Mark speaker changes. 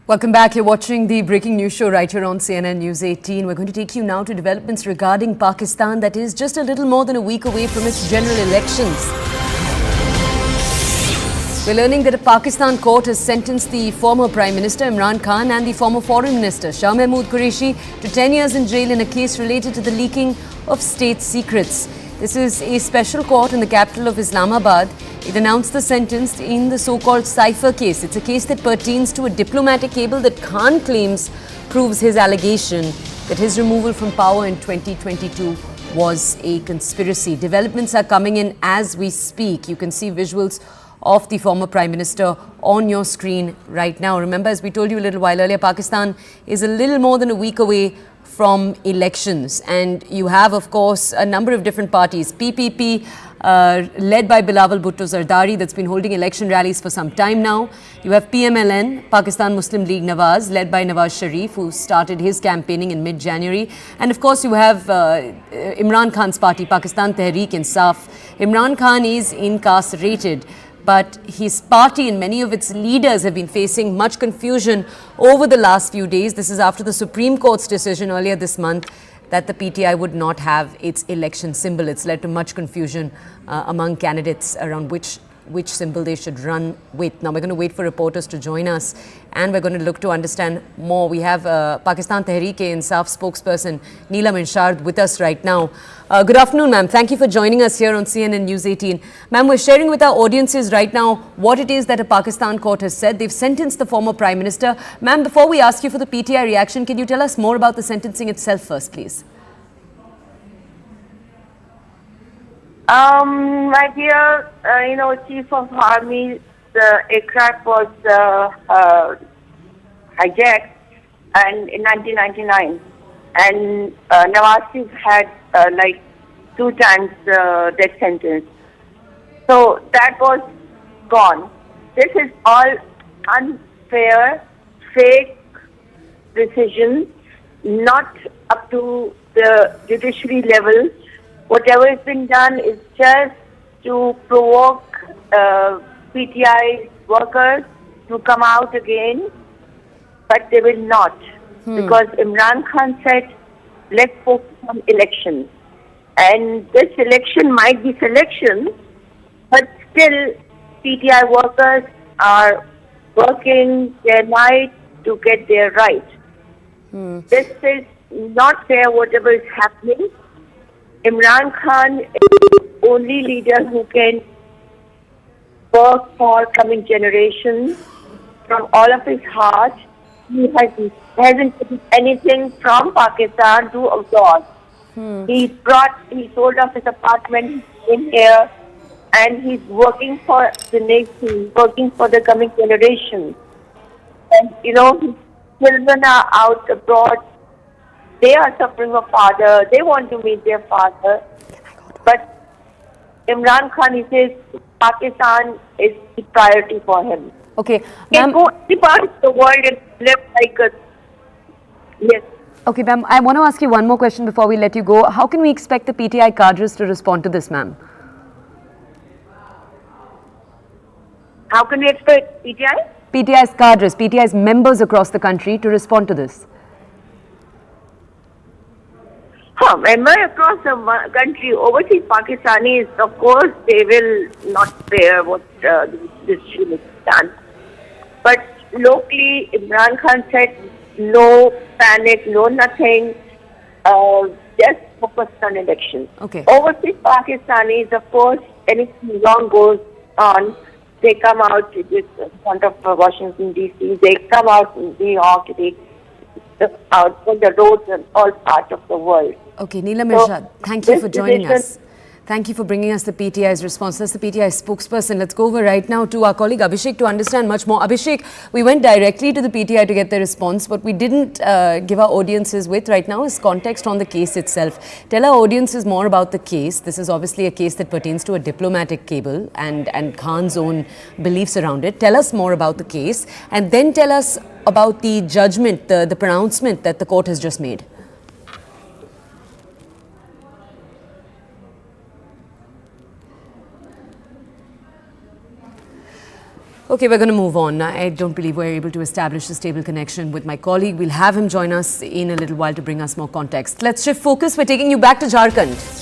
Speaker 1: Welcome back. You're watching the breaking news show right here on CNN News 18. We're going to take you now to developments regarding Pakistan that is just a little more than a week away from its general elections. We're learning that a Pakistan court has sentenced the former Prime Minister Imran Khan and the former Foreign Minister Shah Mahmood Quraishi to 10 years in jail in a case related to the leaking of state secrets. This is a special court in the capital of Islamabad. It announced the sentence in the so-called Sائfer case. It's a case that pertains to a diplomatic cable that Khan claims proves his allegation that his removal from power in 2022 was a conspiracy. Developments are coming in as we speak. You can see visuals of the former Prime Minister on your screen right now. Remember, as we told you a little while earlier, Pakistan is a little more than a week away from elections, and you have, of course, a number of different parties. PPP, led by Bilawal Bhutto Zardari, that's been holding election rallies for some time now. You have PMLN, Pakistan Muslim League Nawaz, led by Nawaz Sharif, who started his campaigning in mid-January. And of course, you have Imran Khan's party, Pakistan Tehreek-e-Insaf. Imran Khan is incarcerated, but his party and many of its leaders have been facing much confusion over the last few days. This is after the Supreme Court's decision earlier this month that the PTI would not have its election symbol. It's led to much confusion among candidates around which symbol they should run with. Now, we're going to wait for reporters to join us, and we're going to look to understand more. We have Pakistan Tehreek-e-Insaf spokesperson Neelam Irshad with us right now. Good afternoon, ma'am. Thank you for joining us here on CNN News 18. Ma'am, we're sharing with our audiences right now what it is that a Pakistan court has said. They've sentenced the former Prime Minister. Ma'am, before we ask you for the PTI reaction, can you tell us more about the sentencing itself first, please?
Speaker 2: My dear, Chief of Army, the aircraft was hijacked in 1999, and Nawaz had like 2 times death sentence. So that was gone. This is all unfair, fake decisions, not up to the judiciary level. Whatever has been done is just to provoke PTI workers to come out again, but they will not. Because Imran Khan said, let's focus on elections. And this election might be selection, but still PTI workers are working their night to get their right. This is not fair, whatever is happening. Imran Khan is the only leader who can work for coming generations from all of his heart. He hasn't taken anything from Pakistan to abroad. He sold off his apartment in here, and he's working for the nation, working for the coming generation. And his children are out abroad. They are suffering a father. They want to meet their father. But Imran Khan, he says Pakistan is the priority for him.
Speaker 1: Okay.
Speaker 2: He can go any part of the world and live like us. Yes.
Speaker 1: Okay, ma'am, I want to ask you one more question before we let you go. How can we expect the PTI cadres to respond to this, ma'am?
Speaker 2: How can we expect PTI?
Speaker 1: PTI's cadres, PTI's members across the country to respond to this.
Speaker 2: Members across the country, overseas Pakistanis, of course, they will not bear what this should is done. But locally, Imran Khan said, no panic, no nothing, just focus on elections.
Speaker 1: Okay.
Speaker 2: Overseas Pakistanis, of course, anything wrong goes on, they come out in front of Washington, D.C., they come out in New York, they out on the roads and all parts of the world.
Speaker 1: Okay, Neelam Irshad, thank you for joining us. Thank you for bringing us the PTI's response. That's the PTI spokesperson. Let's go over right now to our colleague Abhishek to understand much more. Abhishek, we went directly to the PTI to get their response. What we didn't give our audiences with right now is context on the case itself. Tell our audiences more about the case. This is obviously a case that pertains to a diplomatic cable and Khan's own beliefs around it. Tell us more about the case, and then tell us about the judgment, the pronouncement that the court has just made. Okay, we're going to move on. I don't believe we're able to establish a stable connection with my colleague. We'll have him join us in a little while to bring us more context. Let's shift focus. We're taking you back to Jharkhand.